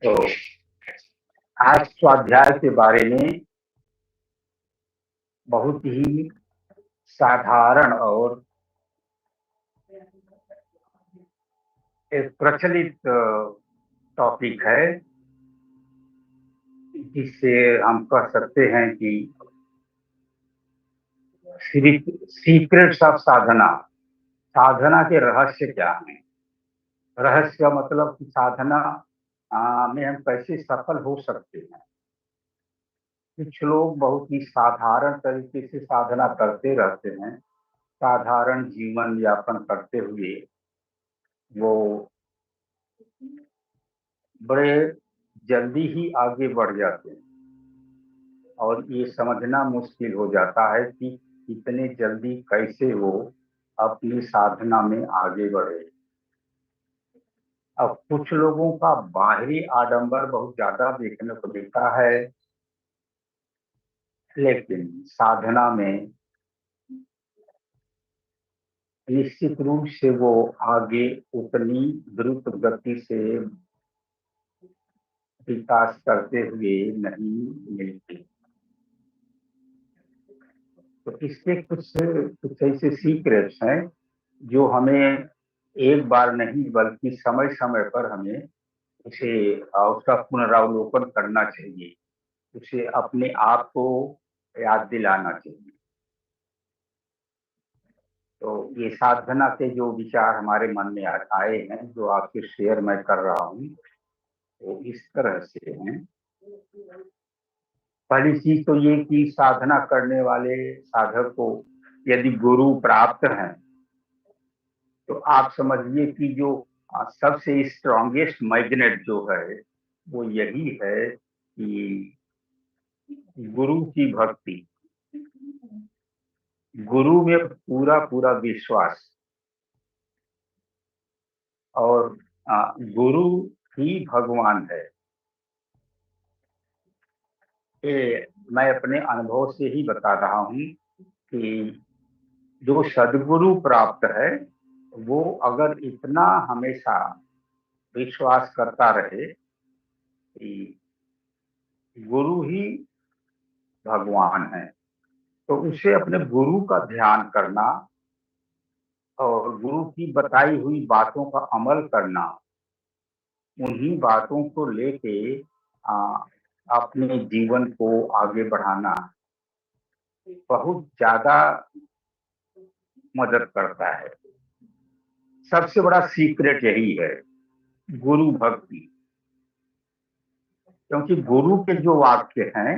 तो आज स्वाध्याय के बारे में बहुत ही साधारण और एक प्रचलित टॉपिक है, जिससे हम कह सकते हैं कि सीक्रेट्स ऑफ साधना, साधना के रहस्य क्या हैं। रहस्य का मतलब कि साधना में हम कैसे सफल हो सकते हैं। कुछ लोग बहुत ही साधारण तरीके से साधना करते रहते हैं, साधारण जीवन यापन करते हुए वो बड़े जल्दी ही आगे बढ़ जाते हैं और ये समझना मुश्किल हो जाता है कि इतने जल्दी कैसे वो अपनी साधना में आगे बढ़े। अब कुछ लोगों का बाहरी आडंबर बहुत ज्यादा देखने को मिलता है, लेकिन साधना में निश्चित रूप से वो आगे उतनी द्रुत गति से विकास करते हुए नहीं मिलती। तो इसके कुछ कुछ ऐसे सीक्रेट्स हैं जो हमें एक बार नहीं बल्कि समय समय पर हमें उसे उसका पुनरावलोकन करना चाहिए, उसे अपने आप को याद दिलाना चाहिए। तो ये साधना के जो विचार हमारे मन में आए हैं, जो आपसे शेयर मैं कर रहा हूँ, वो इस तरह से हैं। पहली चीज तो ये कि साधना करने वाले साधक को यदि गुरु प्राप्त हैं तो आप समझिए कि जो सबसे स्ट्रॉन्गेस्ट मैग्नेट जो है वो यही है कि गुरु की भक्ति, गुरु में पूरा पूरा विश्वास और गुरु ही भगवान है। ये मैं अपने अनुभव से ही बता रहा हूँ कि जो सदगुरु प्राप्त है वो अगर इतना हमेशा विश्वास करता रहे कि गुरु ही भगवान है, तो उसे अपने गुरु का ध्यान करना और गुरु की बताई हुई बातों का अमल करना, उन्हीं बातों को लेके अपने जीवन को आगे बढ़ाना बहुत ज्यादा मदद करता है। सबसे बड़ा सीक्रेट यही है, गुरु भक्ति। क्योंकि गुरु के जो वाक्य हैं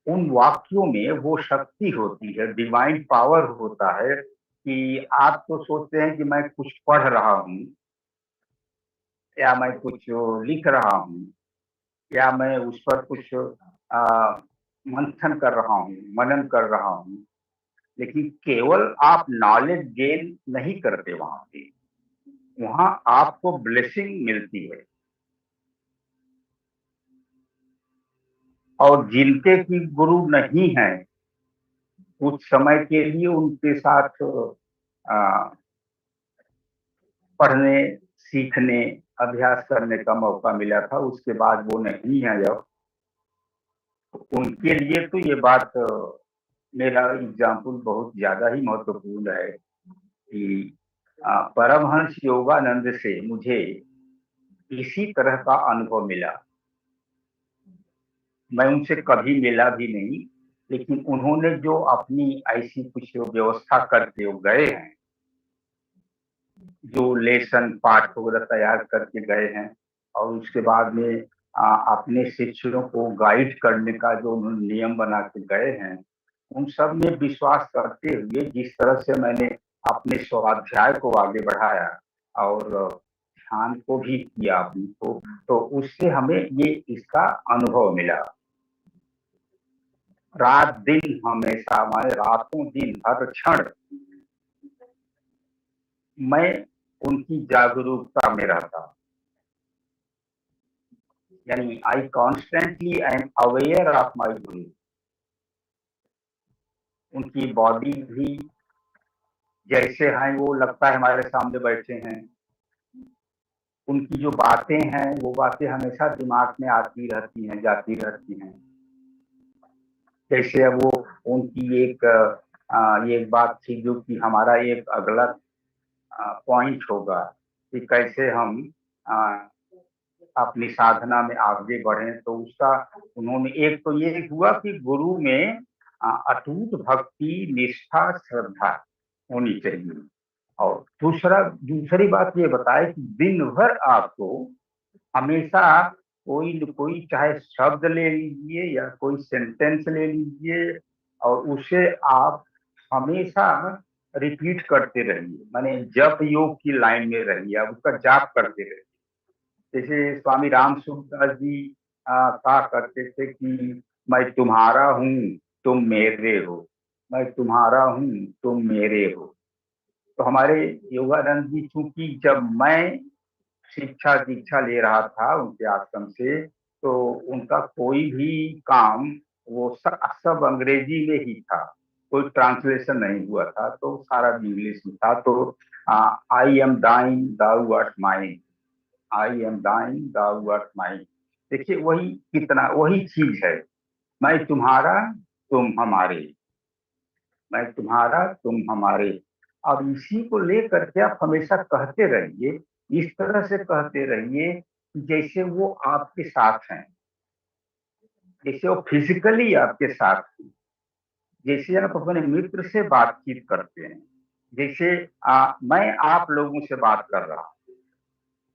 उन वाक्यों में वो शक्ति होती है, डिवाइन पावर होता है कि आप तो सोचते हैं कि मैं कुछ पढ़ रहा हूँ या मैं कुछ लिख रहा हूँ या मैं उस पर कुछ मंथन कर रहा हूँ, मनन कर रहा हूँ, लेकिन केवल आप नॉलेज गेन नहीं करते वहां पे, वहां आपको ब्लेसिंग मिलती है। और जिनके की गुरु नहीं है, कुछ समय के लिए उनके साथ पढ़ने, सीखने, अभ्यास करने का मौका मिला था, उसके बाद वो नहीं है। जब उनके लिए तो ये बात, मेरा एग्जाम्पल बहुत ज्यादा ही महत्वपूर्ण है कि परमहंस योगानंद से मुझे इसी तरह का अनुभव मिला। मैं उनसे कभी मिला भी नहीं, लेकिन उन्होंने जो अपनी ऐसी कुछ व्यवस्था करके वो गए हैं, जो लेसन पाठ वगैरह तैयार करके गए हैं और उसके बाद में अपने शिष्यों को गाइड करने का जो उन्होंने नियम बना के गए हैं, उन सब में विश्वास करते हुए जिस तरह से मैंने अपने स्वाध्याय को आगे बढ़ाया और ध्यान को भी किया अपनी को, तो उससे हमें ये इसका अनुभव मिला। रात दिन हमेशा, माने रातों दिन हर क्षण मैं उनकी जागरूकता में रहता, यानी आई constantly I am aware of my गुरु। उनकी बॉडी भी जैसे हैं वो लगता है हमारे सामने बैठे हैं, उनकी जो बातें हैं वो बातें हमेशा दिमाग में आती रहती हैं, जाती रहती हैं। जैसे अब वो उनकी एक बात थी जो कि हमारा एक अगला पॉइंट होगा कि कैसे हम आ, अपनी साधना में आगे बढ़े। तो उसका उन्होंने एक तो ये हुआ कि गुरु में अटूट भक्ति, निष्ठा, श्रद्धा होनी चाहिए। और दूसरी बात ये बताए कि दिन भर आपको हमेशा कोई न कोई, चाहे शब्द ले लीजिए या कोई सेंटेंस ले लीजिए, और उसे आप हमेशा रिपीट करते रहिए, माने जप योग की लाइन में रहिए, आप उसका जाप करते रहिए। जैसे स्वामी राम सूरदास जी कहा करते थे कि मैं तुम्हारा हूँ, तुम मेरे हो, मैं तुम्हारा हूँ, तुम मेरे हो। तो हमारे योगानंद जी, चूंकि जब मैं शिक्षा दीक्षा ले रहा था उनके आश्रम से, तो उनका कोई भी काम वो सब अंग्रेजी में ही था, कोई ट्रांसलेशन नहीं हुआ था, तो सारा इंग्लिश में था। तो I am thine thou art mine, I am thine thou art mine. देखिए वही कितना वही चीज है, मैं तुम्हारा तुम हमारे, मैं तुम्हारा तुम हमारे। अब इसी को लेकर के आप हमेशा कहते रहिए, इस तरह से कहते रहिए जैसे वो आपके साथ हैं, जैसे वो फिजिकली आपके साथ हैं, जैसे आप अपने मित्र से बातचीत करते हैं, जैसे मैं आप लोगों से बात कर रहा हूँ,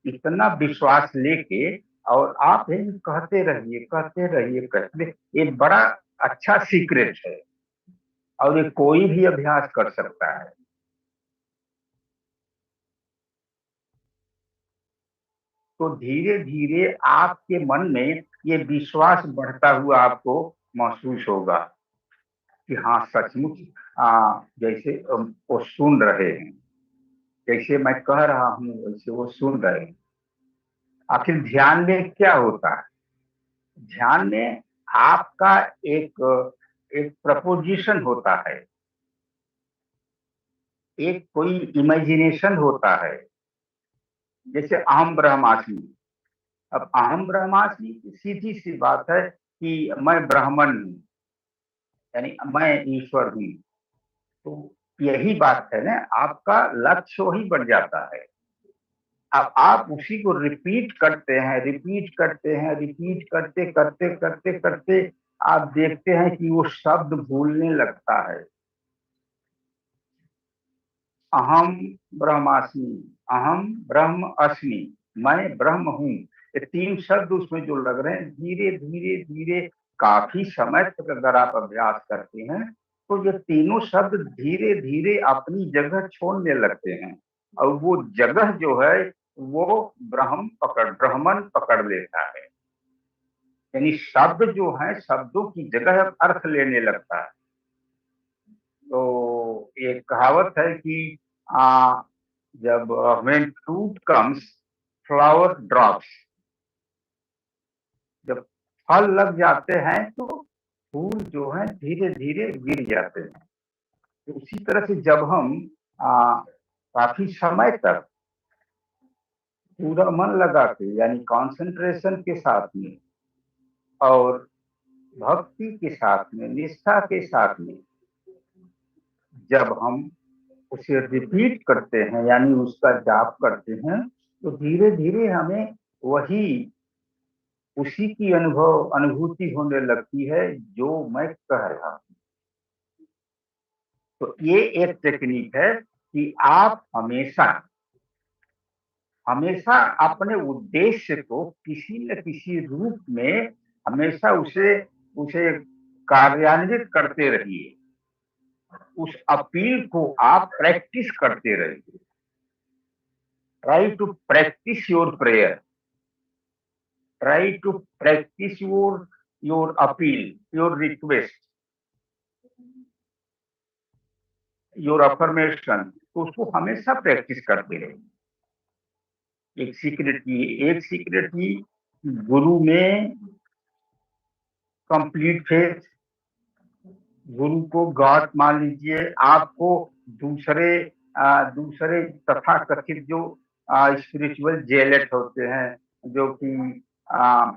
इतना विश्वास लेके और आप ही कहते रहिए, कहते रहिए, कहते रहिए। ये बड़ा अच्छा सीक्रेट है और ये कोई भी अभ्यास कर सकता है। तो धीरे धीरे आपके मन में ये विश्वास बढ़ता हुआ आपको महसूस होगा कि हाँ सचमुच जैसे वो सुन रहे हैं, जैसे मैं कह रहा हूँ वैसे वो सुन रहे हैं। आखिर ध्यान में क्या होता है? ध्यान में आपका एक एक प्रपोजिशन होता है, एक कोई इमेजिनेशन होता है। जैसे अहम ब्रह्मास्मि, अब अहम ब्रह्मास्मि की सीधी सी बात है कि मैं ब्राह्मण हूँ, यानी मैं ईश्वर हूँ। तो यही बात है ना, आपका लक्ष्य वही बन जाता है। अब आप उसी को रिपीट करते हैं, रिपीट करते हैं, रिपीट करते करते करते करते आप देखते हैं कि वो शब्द भूलने लगता है। अहम ब्रह्मास्मि, अहम ब्रह्म अस्मि, मैं ब्रह्म हूँ। ये तीन शब्द उसमें जो लग रहे हैं, धीरे धीरे धीरे काफी समय तक अगर आप अभ्यास करते हैं तो ये तीनों शब्द धीरे धीरे अपनी जगह छोड़ने लगते हैं, और वो जगह जो है वो ब्राह्मण पकड़ लेता है। यानी शब्द जो है, शब्दों की जगह अर्थ लेने लगता है। तो एक कहावत है कि आ, जब when fruit comes flower drops, जब फल लग जाते हैं तो फूल जो है धीरे धीरे गिर जाते हैं। तो उसी तरह से जब हम काफी समय तक पूरा मन लगा के, यानी कंसंट्रेशन के साथ में और भक्ति के साथ में, निष्ठा के साथ में जब हम उसे रिपीट करते हैं, यानी उसका जाप करते हैं, तो धीरे धीरे हमें वही उसी की अनुभूति होने लगती है जो मैं कह रहा हूं। तो ये एक टेक्निक है कि आप हमेशा हमेशा अपने उद्देश्य को किसी न किसी रूप में हमेशा उसे उसे कार्यान्वित करते रहिए, उस अपील को आप प्रैक्टिस करते रहिए। Try to practice your prayer, try to practice your appeal, your request, your affirmation. तो उसको हमेशा प्रैक्टिस करते रहिए। एक सीक्रेट ही गुरु में कंप्लीट फेथ, गुरु को गॉड मान लीजिए। आपको दूसरे दूसरे तथा कथित जो स्पिरिचुअल जेलेट होते हैं, जो कि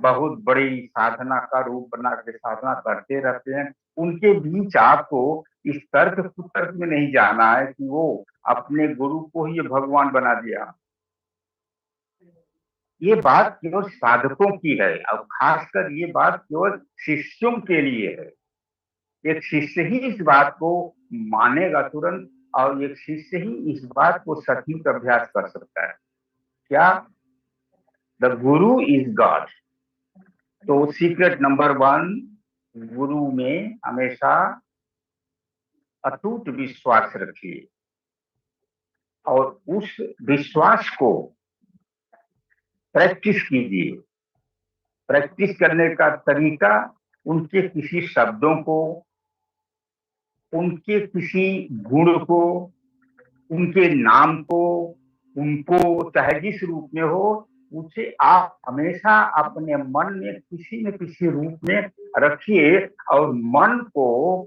बहुत बड़ी साधना का रूप बना के साधना करते रहते हैं। उनके बीच आपको इस तर्क कुतर्क में नहीं जाना है कि वो अपने गुरु को ही भगवान बना दिया। ये बात केवल साधकों की है, और खासकर ये बात केवल शिष्यों के लिए है। एक शिष्य ही इस बात को मानेगा तुरंत, और एक शिष्य ही इस बात को सचमुच अभ्यास कर सकता है। क्या? The Guru is God. तो सीक्रेट नंबर 1, गुरु में हमेशा अटूट विश्वास रखिए, और उस विश्वास को प्रैक्टिस कीजिए। प्रैक्टिस करने का तरीका, उनके किसी शब्दों को, उनके किसी गुण को, उनके नाम को, उनको चाहे जिस रूप में हो, उसे आप हमेशा अपने मन में किसी न किसी रूप में रखिए, और मन को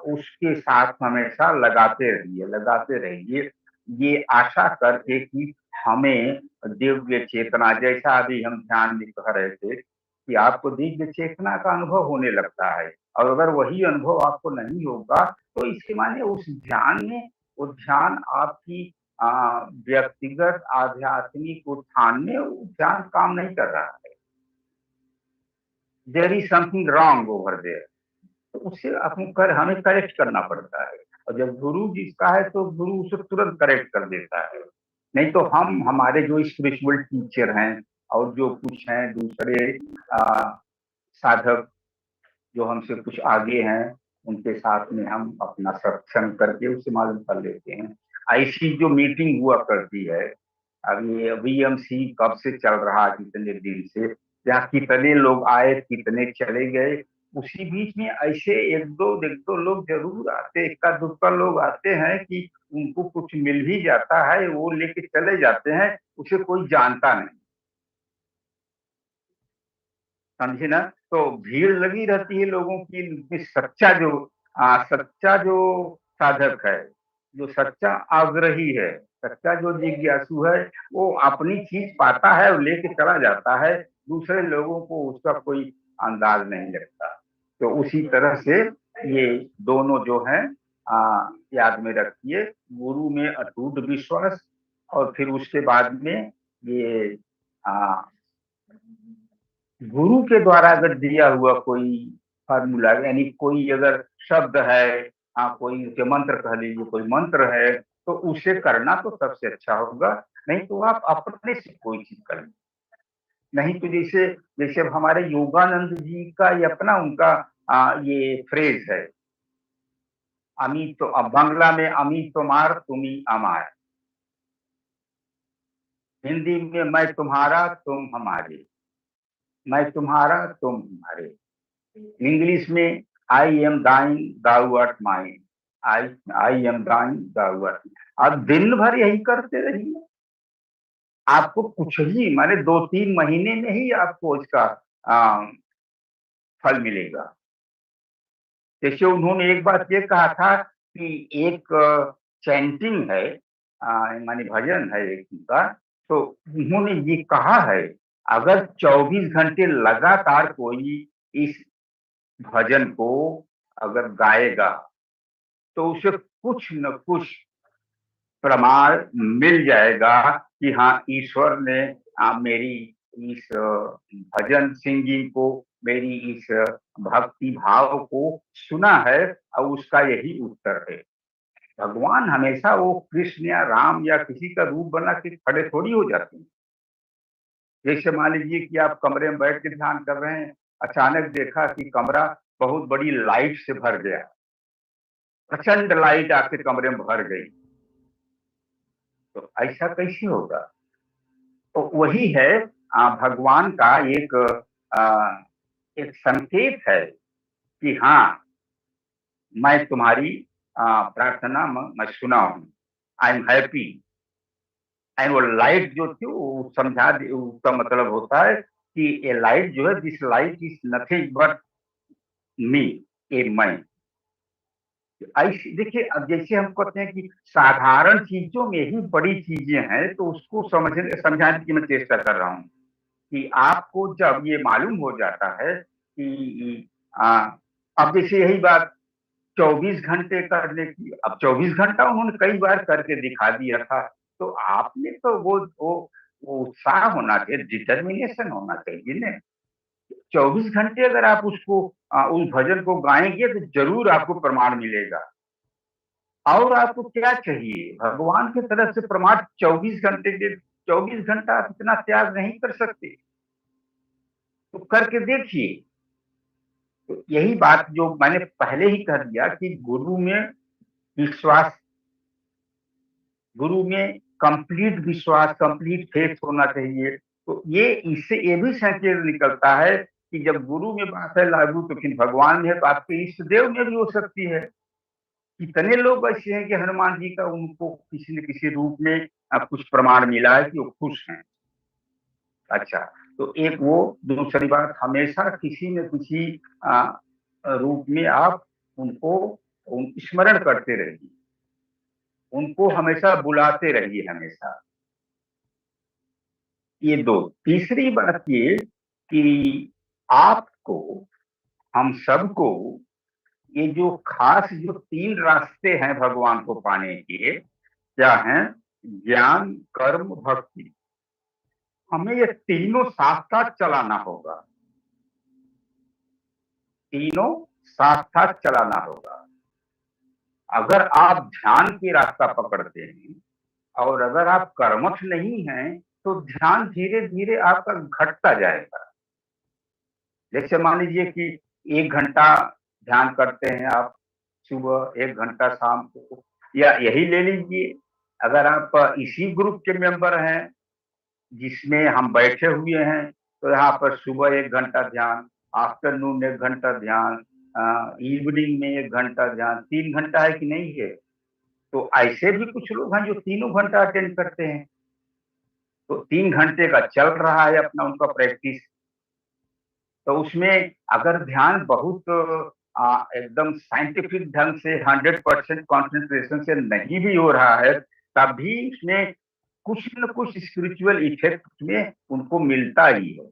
उसके साथ हमेशा लगाते रहिए, ये आशा करके कि हमें दिव्य चेतना, जैसा अभी हम ध्यान में कह रहे थे कि आपको दिव्य चेतना का अनुभव होने लगता है, और अगर वही अनुभव आपको नहीं होगा तो इसके माने उस ध्यान में, वो ध्यान आपकी व्यक्तिगत आध्यात्मिक उत्थान में वो ध्यान काम नहीं कर रहा है। There is something wrong over there. तो उससे हमें करेक्ट करना पड़ता है, और जब गुरु जिसका है तो गुरु उसे तुरंत करेक्ट कर देता है। नहीं तो हम, हमारे जो स्पिरिचुअल टीचर हैं और जो कुछ हैं दूसरे साधक जो हमसे कुछ आगे हैं, उनके साथ में हम अपना सत्संग करके उससे मालूम कर लेते हैं। ऐसी जो मीटिंग हुआ करती है, अब ये वीएमसी कब से चल रहा है, कितने दिन से, यहाँ कितने लोग आए, कितने चले गए, उसी बीच में ऐसे एक दो लोग जरूर आते, इक्का दुक्का लोग आते हैं कि उनको कुछ मिल भी जाता है, वो लेके चले जाते हैं, उसे कोई जानता नहीं, समझे ना। तो भीड़ लगी रहती है लोगों की। सच्चा जो साधक है, जो सच्चा आग्रही है, सच्चा जो जिज्ञासु है, वो अपनी चीज पाता है और लेके चला जाता है, दूसरे लोगों को उसका कोई अंदाज नहीं लगता। तो उसी तरह से ये दोनों जो है याद में रखिए, गुरु में अटूट विश्वास, और फिर उसके बाद में ये आ, गुरु के द्वारा अगर दिया हुआ कोई फार्मूला, यानी कोई अगर शब्द है, कोई उसे मंत्र कह लीजिए, कोई मंत्र है, तो उसे करना तो सबसे अच्छा होगा। नहीं तो आप अपने से कोई चीज कर लीजिए। नहीं तो जैसे जैसे अब हमारे योगानंद जी का ये अपना उनका ये फ्रेज है, अमी तो, अब बांग्ला में अमी तुम्हार तुमी अमार, हिंदी में मैं तुम्हारा तुम हमारे, मैं तुम्हारा तुम हमारे, इंग्लिश में I am thine thou art mine, I I am thine thou art. आप दिन भर यही करते रहिए, आपको कुछ ही माने 2-3 महीने में ही आपको इसका फल मिलेगा। जैसे उन्होंने एक बात ये कहा था कि एक चैंटिंग है, माने भजन है एक उनका, तो उन्होंने ये कहा है, अगर 24 घंटे लगातार कोई इस भजन को अगर गाएगा तो उसे कुछ न कुछ प्रमाण मिल जाएगा कि हाँ, ईश्वर ने मेरी इस भजन सिंगिंग को, मेरी इस भक्ति भाव को सुना है, और उसका यही उत्तर है। भगवान हमेशा वो कृष्ण या राम या किसी का रूप बना के खड़े थोड़ी हो जाते हैं। जैसे मान लीजिए कि आप कमरे में बैठ के ध्यान कर रहे हैं, अचानक देखा कि कमरा बहुत बड़ी लाइट से भर गया, प्रचंड लाइट आपके कमरे में भर गई, तो ऐसा कैसे होगा? तो वही है, भगवान का आ, एक संकेत है कि हाँ, मैं तुम्हारी प्रार्थना मैं सुना हूँ, आई एम हैप्पी। एंड वो लाइट जो थी वो समझा, उसका मतलब होता है कि ये लाइट जो है, this light is nothing but me, ए मैं। ऐसी देखिए, अब जैसे हम कहते हैं कि साधारण चीजों में ही बड़ी चीजें हैं, तो उसको समझने समझाने की मैं चेष्टा कर रहा हूँ कि आपको जब ये मालूम हो जाता है कि अब जैसे यही बात 24 घंटे करने की, अब 24 घंटा उन्होंने कई बार करके दिखा दिया था, तो आपने तो वो उत्साह होना चाहिए, डिटर्मिनेशन होना चाहिए ना। 24 घंटे अगर आप उसको उस भजन को गाएंगे तो जरूर आपको प्रमाण मिलेगा। और आपको क्या चाहिए भगवान की तरफ से प्रमाण? 24 घंटे के 24 घंटा आप इतना त्याग नहीं कर सकते, तो करके देखिए। तो यही बात जो मैंने पहले ही कह दिया कि गुरु में विश्वास, गुरु में कंप्लीट विश्वास, कंप्लीट फेथ होना चाहिए। तो ये इससे ये भी संकेत निकलता है कि जब गुरु में बात है लागू, तो फिर भगवान में है, तो आपके इष्ट देव में भी हो सकती है। कितने लोग ऐसे हैं कि हनुमान जी का उनको किसी न किसी रूप में कुछ प्रमाण मिला है कि वो खुश हैं। अच्छा, तो एक वो, दूसरी बात, हमेशा किसी न किसी रूप में आप उनको स्मरण करते रहिए, उनको हमेशा बुलाते रहिए हमेशा। ये दो। तीसरी बात ये कि आपको, हम सबको, ये जो खास जो 3 रास्ते हैं भगवान को पाने के, क्या हैं? ज्ञान, कर्म, भक्ति। हमें ये तीनों साथ साथ चलाना होगा, तीनों साथ साथ चलाना होगा। अगर आप ध्यान की रास्ता पकड़ते हैं और अगर आप कर्मठ नहीं हैं, तो ध्यान धीरे धीरे आपका घटता जाएगा। जैसे मान लीजिए कि 1 घंटा ध्यान करते हैं आप सुबह, 1 घंटा शाम को, या यही ले लीजिए, अगर आप इसी ग्रुप के मेंबर हैं जिसमें हम बैठे हुए हैं, तो यहाँ पर सुबह 1 घंटा ध्यान, आफ्टरनून 1 घंटा ध्यान, इवनिंग में 1 घंटा ध्यान, 3 घंटा है कि नहीं है? तो ऐसे भी कुछ लोग हैं जो तीनों घंटा अटेंड करते हैं, तो 3 घंटे का चल रहा है अपना उनका प्रैक्टिस। तो उसमें अगर ध्यान बहुत एकदम साइंटिफिक ढंग से 100% कॉन्सेंट्रेशन से नहीं भी हो रहा है, तब भी उसमें कुछ न कुछ स्पिरिचुअल इफेक्ट में उनको मिलता ही है।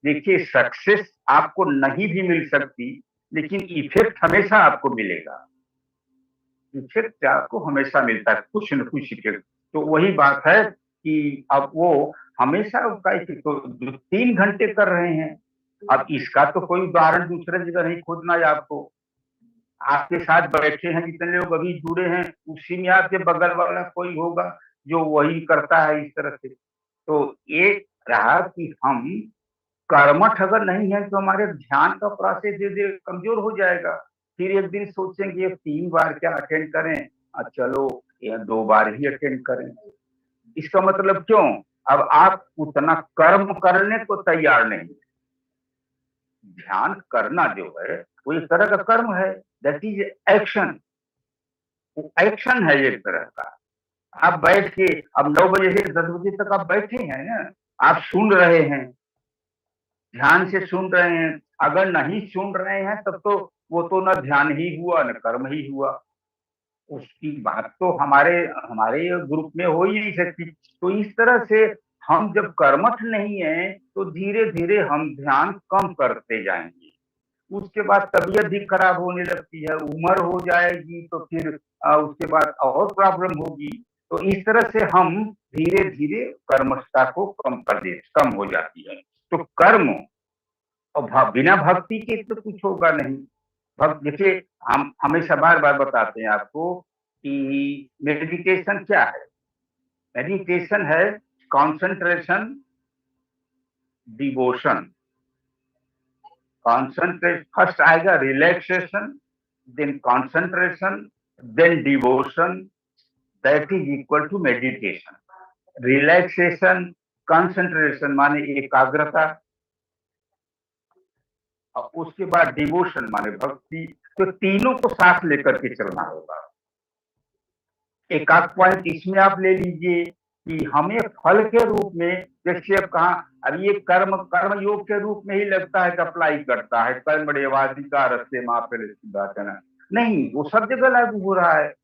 देखिए, सक्सेस आपको नहीं भी मिल सकती, लेकिन इफेक्ट हमेशा आपको मिलेगा। इफेक्ट आपको हमेशा मिलता है, कुछ न कुछ इफेक्ट। तो वही बात है कि अब वो हमेशा उसका इफेक्ट, तो जो 3 घंटे कर रहे हैं, अब इसका तो कोई उदाहरण दूसरे जगह नहीं खोजना है आपको। आपके साथ बैठे हैं जितने लोग अभी जुड़े हैं, उसी में आपके बगल वाला कोई होगा जो वही करता है इस तरह से। तो ये रहा कि हम कर्मठ अगर नहीं है, तो हमारे ध्यान का प्रोसेस धीरे धीरे कमजोर हो जाएगा। फिर एक दिन सोचेंगे 3 बार क्या अटेंड करें, चलो या 2 बार ही अटेंड करें। इसका मतलब क्यों? अब आप उतना कर्म करने को तैयार नहीं। ध्यान करना जो है वो एक तरह का कर्म है, दैट इज एक्शन। वो एक्शन है एक तरह का। आप बैठ के अब 9 बजे से 10 बजे तक आप बैठे हैं ना, आप सुन रहे हैं, ध्यान से सुन रहे हैं। अगर नहीं सुन रहे हैं तब तो वो तो न ध्यान ही हुआ न कर्म ही हुआ। उसकी बात तो हमारे हमारे ग्रुप में हो ही नहीं सकती। तो इस तरह से हम जब कर्मठ नहीं है, तो धीरे धीरे हम ध्यान कम करते जाएंगे। उसके बाद तबीयत भी खराब होने लगती है, उम्र हो जाएगी, तो फिर उसके बाद और प्रॉब्लम होगी। तो इस तरह से हम धीरे धीरे कर्मठता को कम हो जाती है। तो कर्म और बिना भक्ति के तो कुछ होगा नहीं। भक्त देखिए, हम हमेशा बार बार बताते हैं आपको कि मेडिटेशन क्या है। मेडिटेशन है कॉन्सेंट्रेशन, डिवोशन। कॉन्सेंट्रेट फर्स्ट आएगा, relaxation, then concentration, then devotion, that is equal to meditation. Relaxation, concentration माने एकाग्रता, और उसके बाद डिवोशन माने भक्ति। तो तीनों को साथ लेकर के चलना होगा। एक आध पॉइंट इसमें आप ले लीजिए कि हमें फल के रूप में, जैसे अब कहा, अब ये कर्म कर्म योग के रूप में ही लगता है कि अप्लाई करता है, कर्म रेवाधिकार से माँ पे, नहीं, वो सब जगह लागू हो रहा है।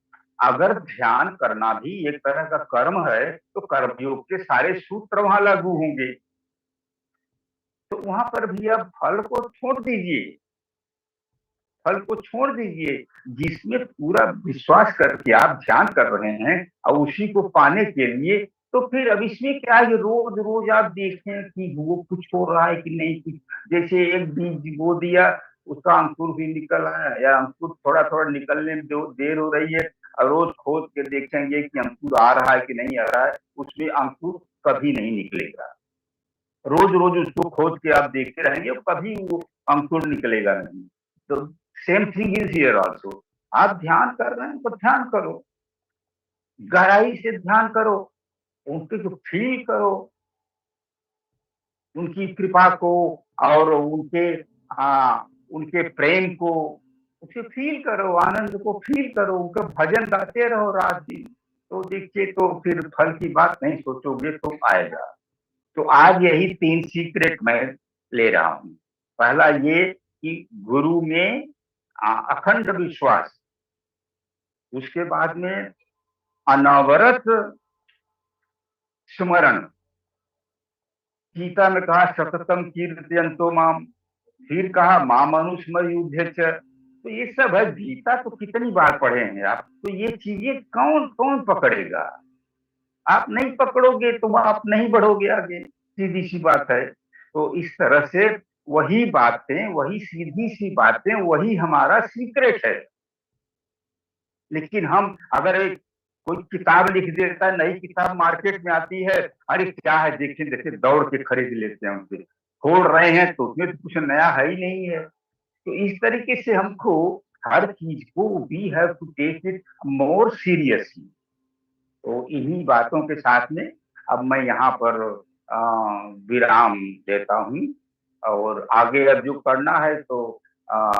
अगर ध्यान करना भी एक तरह का कर्म है, तो कर्मयोग के सारे सूत्र वहां लागू होंगे। तो वहां पर भी अब फल को छोड़ दीजिए, फल को छोड़ दीजिए। जिसमें पूरा विश्वास करके आप ध्यान कर रहे हैं और उसी को पाने के लिए, तो फिर अब इसमें क्या है, रोज रोज आप देखें कि वो कुछ हो रहा है कि नहीं कुछ। जैसे एक बीज बो दिया, उसका अंकुर भी निकल आया, या अंकुर थोड़ा थोड़ा निकलने में जो देर हो रही है, और रोज खोद के देखेंगे कि अंकुर आ रहा है कि नहीं आ रहा है, उसमें अंकुर कभी नहीं निकलेगा। रोज रोज उसको खोद के आप देखते रहेंगे, कभी वो अंकुर निकलेगा नहीं। तो same thing is here also. आप ध्यान कर रहे हैं तो ध्यान करो, गहराई से ध्यान करो, उनके जो फील करो, उनकी कृपा को, और उनके प्रेम को, उसे फील करो, आनंद को फील करो, उनका भजन गाते रहो रात दिन। तो देखिए, तो फिर फल की बात नहीं सोचोगे तो आएगा। तो आज यही 3 सीक्रेट मैं ले रहा हूँ। पहला ये कि गुरु में अखंड विश्वास, उसके बाद में अनवरत स्मरण। गीता में कहा सततम कीर्तयन्तो माम, फिर कहा माम अनुस्मर युद्धे च। तो ये सब है, गीता तो कितनी बार पढ़े हैं आप, तो ये चीजें कौन कौन पकड़ेगा। आप नहीं पकड़ोगे तो आप नहीं बढ़ोगे आगे, सीधी सी बात है। तो इस तरह से वही बातें, वही सीधी सी बातें, वही हमारा सीक्रेट है। लेकिन हम अगर एक कोई किताब लिख देता है, नई किताब मार्केट में आती है, अरे क्या है देखिए देखिए, दौड़ के खरीद लेते हैं उनसे। खोल रहे हैं तो उसमें तो कुछ नया है ही नहीं है। तो इस तरीके से हमको हर चीज को we have to take it more seriously. तो इन्हीं बातों के साथ में अब मैं यहाँ पर विराम देता हूँ, और आगे अब जो करना है तो